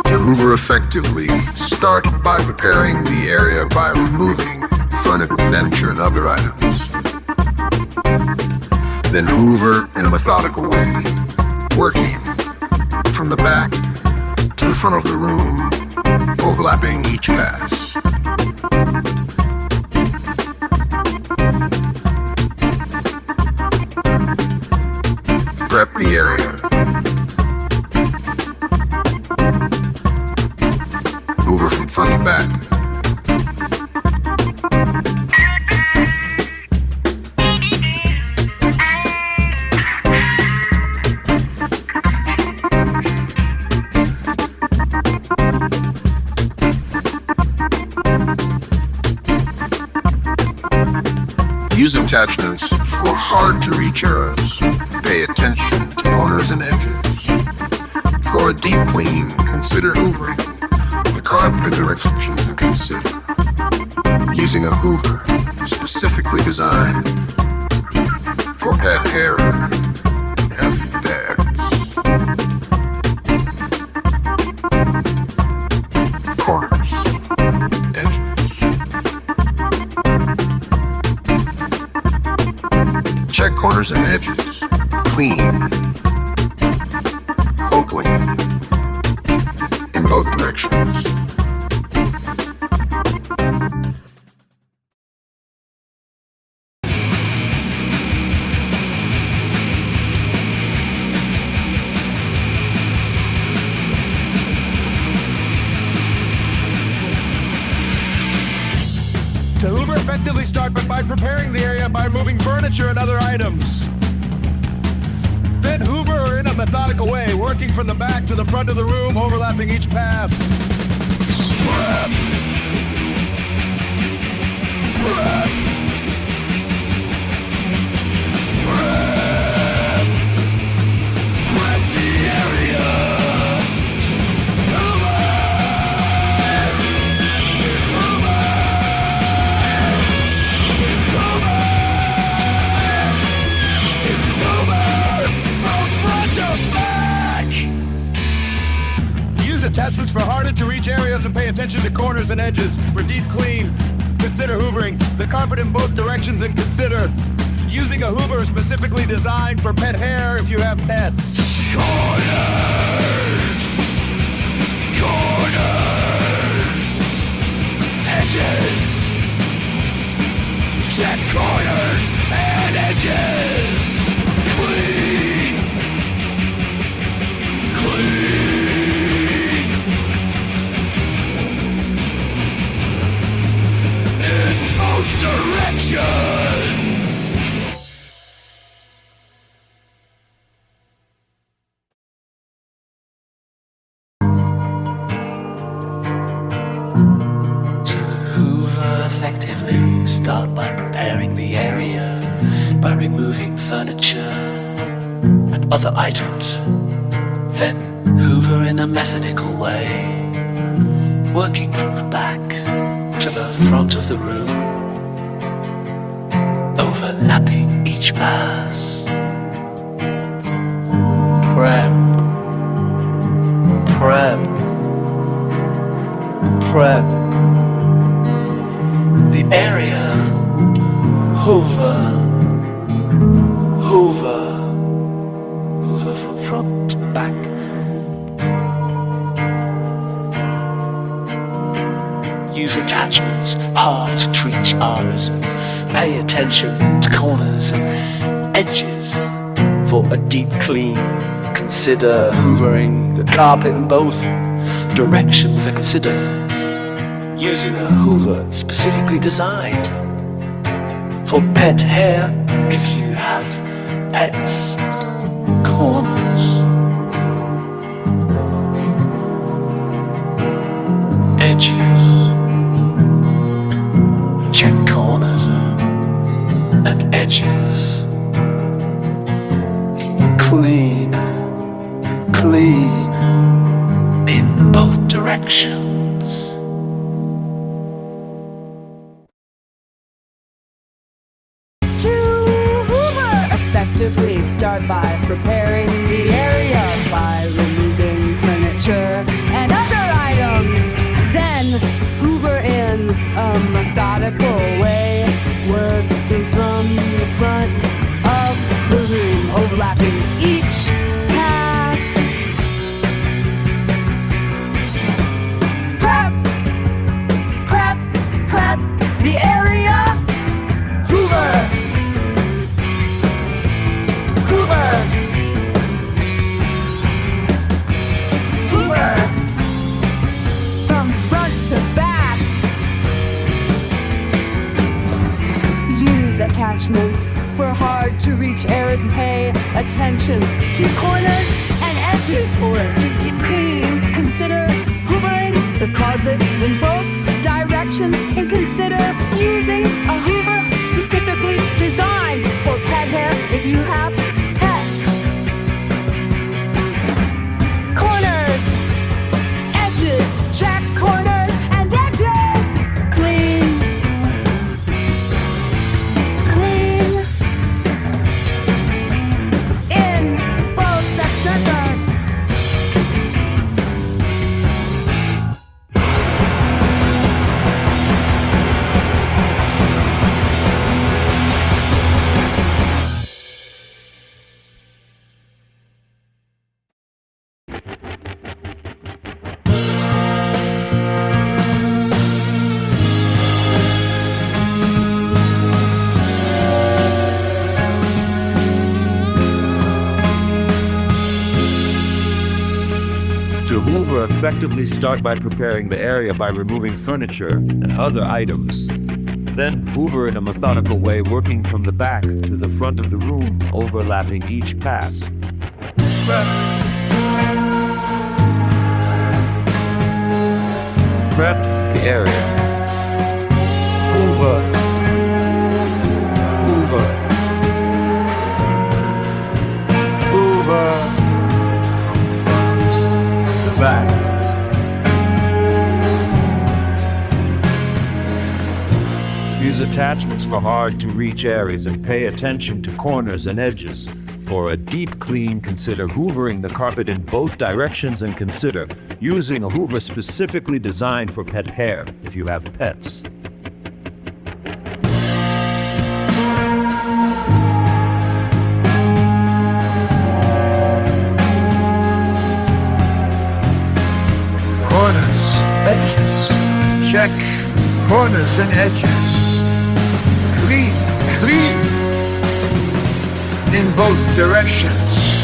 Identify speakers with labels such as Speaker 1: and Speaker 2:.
Speaker 1: To hoover effectively, start by preparing the area by removing furniture and other items. Then hoover in a methodical way, working from the back to the front of the room, overlapping each pass. Prep the area. Hoover from front to back. Use attachments for hard-to-reach areas. Pay attention to corners and edges. For a deep clean, consider hoovering. The carpet directions and consider. Using a hoover specifically designed for pet hair and beds. Corners, edges. Check corners and edges. Clean. Oh, clean. In both directions.
Speaker 2: To hoover effectively, start by preparing the area by moving furniture and other items. Then hoover in a methodical way, working from the back to the front of the room, overlapping each pass. Prep. Prep. Prep. Prep the area. Attachments for harder to reach areas and pay attention to corners and edges. For deep clean, consider hoovering. The carpet in both directions and consider using a hoover specifically designed for pet hair if you have pets. Corners! Corners! Edges! Check corners and edges! Clean! Clean! Both directions.
Speaker 3: To hoover effectively, start by preparing the area by removing furniture and other items. Then hoover in a methodical way, working from the back to the front of the room, overlapping each pass. Prep, prep, prep the area. Hoover, hoover, hoover from front to back. Use attachments, hard to reach areas, and pay attention to corners and edges. For a deep clean, consider hoovering the carpet in both directions, and consider using a hoover specifically designed for pet hair if you have pets. Corners, edges. Check corners and edges. Clean, clean in both directions.
Speaker 4: To hoover effectively, start by preparing the area by removing furniture and other in a methodical way, working from the front of the room, overlapping each pass. Prep the area. Hoover. From front to back. Use attachments for hard to reach areas and pay attention to corners and edges for deep clean. Consider hoovering the carpet in both directions and consider using a hoover specifically designed for pet hair if you have pets. Corners, edges, check corners and edges. Clean. In both directions.
Speaker 5: To hoover, effectively start by preparing the area by removing furniture and other items. Then hoover in a methodical way, working from the back to the front of the room, overlapping each pass. Prep the area. Hoover. Back. Use attachments for hard to reach areas and pay attention to corners and edges. For a deep clean, consider hoovering the carpet in both directions and consider using a hoover specifically designed for pet hair if you have pets.
Speaker 1: Corners, edges, check corners and edges. Clean in both directions.